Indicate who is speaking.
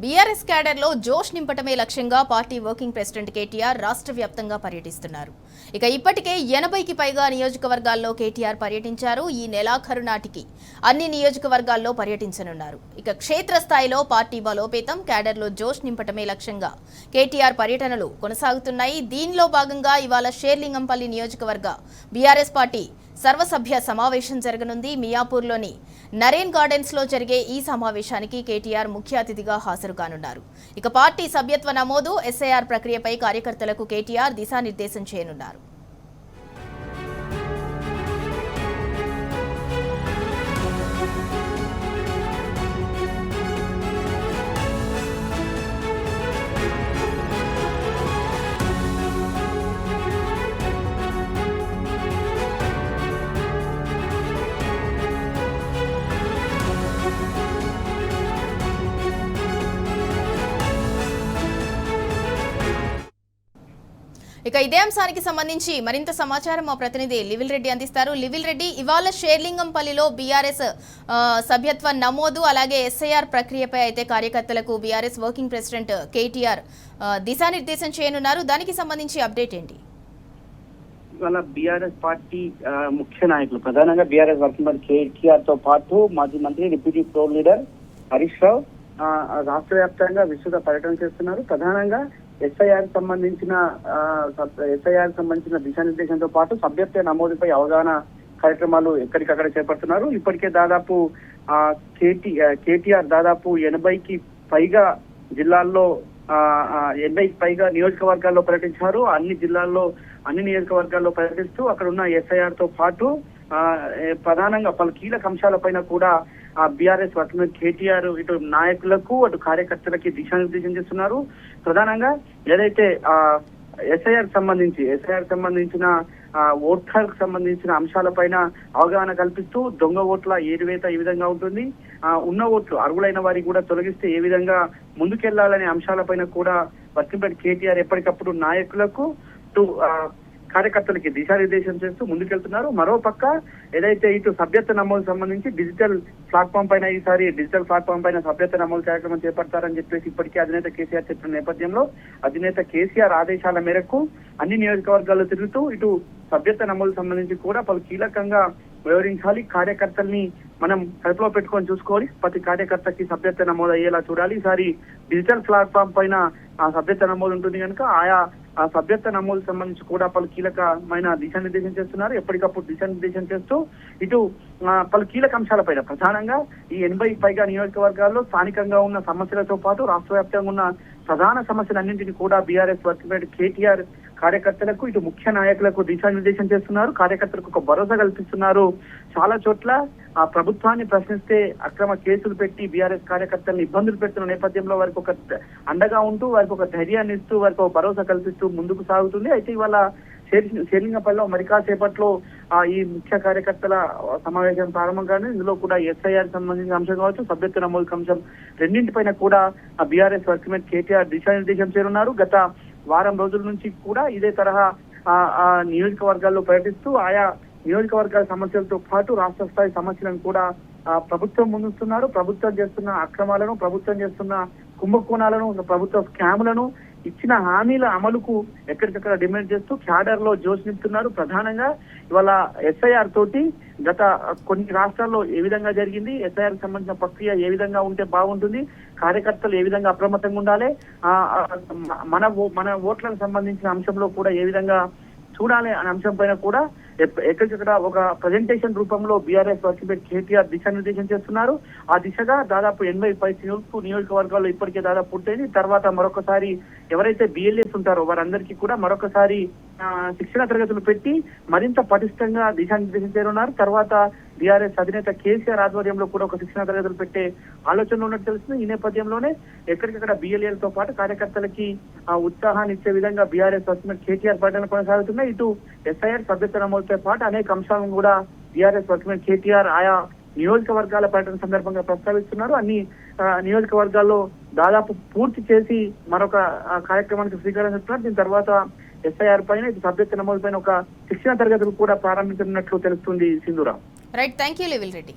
Speaker 1: BRS క్యాడర్లో జోష్ నింపటమే లక్ష్యంగా పార్టీ వర్కింగ్ ప్రెసిడెంట్ కేటీఆర్ రాష్ట్ర వ్యాప్తంగా పర్యటిస్తున్నారు. ఇప్పటికే 80కి పైగా నియోజకవర్గాల్లో కేటీఆర్ పర్యటించారు. ఈ నెలాఖరు నాటికి అన్ని నియోజకవర్గాల్లో పర్యటించనున్నారు. క్షేత్రస్థాయిలో పార్టీ బలోపేతం, క్యాడర్లో జోష్ నింపటమే లక్ష్యంగా కేటీఆర్ పర్యటనలు కొనసాగుతున్నాయి. దీనిలో భాగంగా ఇవాళ షేర్లింగంపల్లి నియోజకవర్గ బీఆర్ఎస్ పార్టీ సర్వసభ్య సమావేశం జరగనుంది. మియాపూర్లోని నరేన్ గార్డెన్స్ లో జరిగే ఈ సమావేశానికి కేటీఆర్ ముఖ్య అతిథిగా హాజరు కానున్నారు. పార్టీ సభ్యత్వ నమోదు, ఎస్ఐఆర్ ప్రక్రియపై కార్యకర్తలకు కేటీఆర్ దిశానిర్దేశం చేయనున్నారు. ఇదే అంశానికి సంబంధించి మరింత సమాచారం మా ప్రతినిధి లివిల్ రెడ్డి అందిస్తారు. లివిల్ రెడ్డి, ఇవాళ షేర్లింగంపల్లిలో బీఆర్ఎస్ సభ్యత్వ నమోదు అలాగే ఎస్ఐఆర్ ప్రక్రియపై అయితే కార్యకర్తలకు బీఆర్ఎస్ వర్కింగ్ ప్రెసిడెంట్ కేటీఆర్ దిశానిర్దేశం చేయనున్నారు. దానికి సంబంధించి అప్డేట్ ఏంటి?
Speaker 2: ఇవాళ బీఆర్ఎస్ పార్టీ ముఖ్య నాయకులు ప్రధానంగా బీఆర్ఎస్ వర్కింగ్ ప్రెసిడెంట్ కేటీఆర్ తో పాటు మాజీ మంత్రి deputy floor leader Harish Rao రాష్ట్ర వ్యాప్తంగా విస్తృత పర్యటన చేస్తున్నారు. ప్రధానంగా ఎస్ఐఆర్ సంబంధించిన దిశానిర్దేశంతో పాటు సభ్యత్వ నమోదుపై అవగాహన కార్యక్రమాలు ఎక్కడికక్కడ చేపడుతున్నారు. ఇప్పటికే దాదాపు కేటీఆర్ దాదాపు 80కి పైగా జిల్లాల్లో 80కి పైగా నియోజకవర్గాల్లో పర్యటించారు. అన్ని జిల్లాల్లో అన్ని నియోజకవర్గాల్లో పర్యటిస్తూ అక్కడ ఉన్న ఎస్ఐఆర్ తో పాటు ప్రధానంగా పలు కీలక అంశాలపైన కూడా బీఆర్ఎస్ వర్కింగ్ కేటీఆర్ ఇటు నాయకులకు అటు కార్యకర్తలకి దిశానిర్దేశం చేస్తున్నారు. ప్రధానంగా ఏదైతే ఎస్ఐఆర్ సంబంధించిన ఓట్లకు సంబంధించిన అంశాలపైన అవగాహన కల్పిస్తూ దొంగ ఓట్ల ఏరివేత ఏ విధంగా ఉంటుంది, ఉన్న ఓట్లు అర్హులైన వారికి కూడా తొలగిస్తే ఏ విధంగా ముందుకెళ్లాలనే అంశాలపైన కూడా వర్కింగ్ ప్రెసిడెంట్ కేటీఆర్ ఎప్పటికప్పుడు నాయకులకు కార్యకర్తలకి దిశానిర్దేశం చేస్తూ ముందుకెళ్తున్నారు. మరోపక్క ఏదైతే ఇటు సభ్యత్వ నమోదు సంబంధించి డిజిటల్ ప్లాట్ఫామ్ పైన సభ్యత్వ నమోదు కార్యక్రమం చేపడతారని చెప్పేసి ఇప్పటికే అధినేత కేసీఆర్ చెప్పిన నేపథ్యంలో అధినేత కేసీఆర్ ఆదేశాల మేరకు అన్ని నియోజకవర్గాల్లో తిరుగుతూ ఇటు సభ్యత్వ నమోదు సంబంధించి కూడా పలు కీలకంగా వివరించాలి. కార్యకర్తల్ని మనం కడుపులో పెట్టుకొని చూసుకోవాలి. ప్రతి కార్యకర్తకి సభ్యత్వ నమోదు అయ్యేలా చూడాలి. ఈసారి డిజిటల్ ప్లాట్ఫామ్ పైన సభ్యత్వ నమోదు ఉంటుంది కనుక ఆయా సభ్యత్వ నమోదు సంబంధించి కూడా పలు కీలకమైన దిశానిర్దేశం చేస్తున్నారు. ఎప్పటికప్పుడు దిశానిర్దేశం చేస్తూ ఇటు పలు కీలక అంశాలపైన ప్రధానంగా ఈ 80కి పైగా నియోజకవర్గాల్లో స్థానికంగా ఉన్న సమస్యలతో పాటు రాష్ట్ర వ్యాప్తంగా ఉన్న ప్రధాన సమస్యలన్నింటినీ కూడా బీఆర్ఎస్ వర్కింగ్ ప్రెసిడెంట్ కేటీఆర్ కార్యకర్తలకు ఇటు ముఖ్య నాయకులకు దిశానిర్దేశం చేస్తున్నారు. కార్యకర్తలకు ఒక భరోసా కల్పిస్తున్నారు. చాలా చోట్ల ఆ ప్రభుత్వాన్ని ప్రశ్నిస్తే అక్రమ కేసులు పెట్టి బీఆర్ఎస్ కార్యకర్తలను ఇబ్బందులు పెడుతున్న నేపథ్యంలో వారికి ఒక అండగా ఉంటూ వారికి ఒక ధైర్యాన్ని ఇస్తూ వారికి ఒక భరోసా కల్పిస్తూ ముందుకు సాగుతుంది. అయితే ఇవాళ షేర్లింగంపల్లిలో మరి కాసేపట్లో ఈ ముఖ్య కార్యకర్తల సమావేశం ప్రారంభం కానీ ఇందులో కూడా ఎస్ఐఆర్ సంబంధించిన అంశం కావచ్చు, సభ్యత్వ నమోదు అంశం రెండింటిపైన కూడా బీఆర్ఎస్ వర్కింగ్ ప్రెసిడెంట్ కేటీఆర్ దిశానిర్దేశం చేరున్నారు. గత వారం రోజుల నుంచి కూడా ఇదే తరహా నియోజకవర్గాల్లో పర్యటిస్తూ ఆయా నియోజకవర్గాల సమస్యలతో పాటు రాష్ట్ర స్థాయి సమస్యలను కూడా ప్రభుత్వం ముందుస్తున్నారు. ప్రభుత్వం చేస్తున్న అక్రమాలను, ప్రభుత్వం చేస్తున్న కుంభకోణాలను, ప్రభుత్వ స్కాములను, ఇచ్చిన హామీల అమలుకు ఎక్కడికక్కడ డిమాండ్ చేస్తూ క్యాడర్ లో జోష్ నింపుతున్నారు. ప్రధానంగా ఇవాళ ఎస్ఐఆర్ తోటి గత కొన్ని రాష్ట్రాల్లో ఏ విధంగా జరిగింది, ఎస్ఐఆర్ సంబంధించిన ప్రక్రియ ఏ విధంగా ఉంటే బాగుంటుంది, కార్యకర్తలు ఏ విధంగా అప్రమత్తంగా ఉండాలి, మన ఓట్లకు సంబంధించిన అంశంలో కూడా ఏ విధంగా చూడాలి అనే అంశం పైన కూడా ఎక్కడికక్కడ ఒక ప్రజెంటేషన్ రూపంలో బీఆర్ఎస్ వర్కింగ్ ప్రెసిడెంట్ కేటీఆర్ దిశానిర్దేశం చేస్తున్నారు. ఆ దిశగా దాదాపు 80 నియోజకవర్గాల్లో ఇప్పటికే దాదాపు పూర్తయింది. తర్వాత మరొకసారి ఎవరైతే బిఎల్ఎస్ ఉంటారో వారందరికీ కూడా మరొకసారి శిక్షణ తరగతులు పెట్టి మరింత పటిష్టంగా దిశానిర్దేశం చేయనున్నారు. తర్వాత బీఆర్ఎస్ అధినేత కేసీఆర్ ఆధ్వర్యంలో కూడా ఒక శిక్షణ తరగతులు పెట్టే ఆలోచనలో ఉన్నట్టు తెలుస్తుంది. ఈ నేపథ్యంలోనే ఎక్కడికక్కడ బిఎల్ఏలతో పాటు కార్యకర్తలకి ఉత్సాహాన్ని ఇచ్చే విధంగా బీఆర్ఎస్ వర్కింగ్ ప్రెసిడెంట్ కేటీఆర్ పర్యటన కొనసాగుతున్నాయి. ఇటు ఎస్ఐఆర్ సభ్యత్వ నమోదుతో పాటు అనేక అంశాలను కూడా బీఆర్ఎస్ వర్కింగ్ ప్రెసిడెంట్ కేటీఆర్ ఆయా నియోజకవర్గాల పర్యటన సందర్భంగా ప్రస్తావిస్తున్నారు. అన్ని నియోజకవర్గాల్లో దాదాపు పూర్తి చేసి మరొక కార్యక్రమానికి శ్రీకారం చుడుతున్నారు. దీని తర్వాత ఎస్ఐఆర్ పైన సభ్యత్వ నమోదు పైన ఒక శిక్షణ తరగతులు కూడా ప్రారంభించనున్నట్లు తెలుస్తుంది. సింధూరా.
Speaker 1: రైట్, థ్యాంక్ యూ లివిల్ రెడ్డి.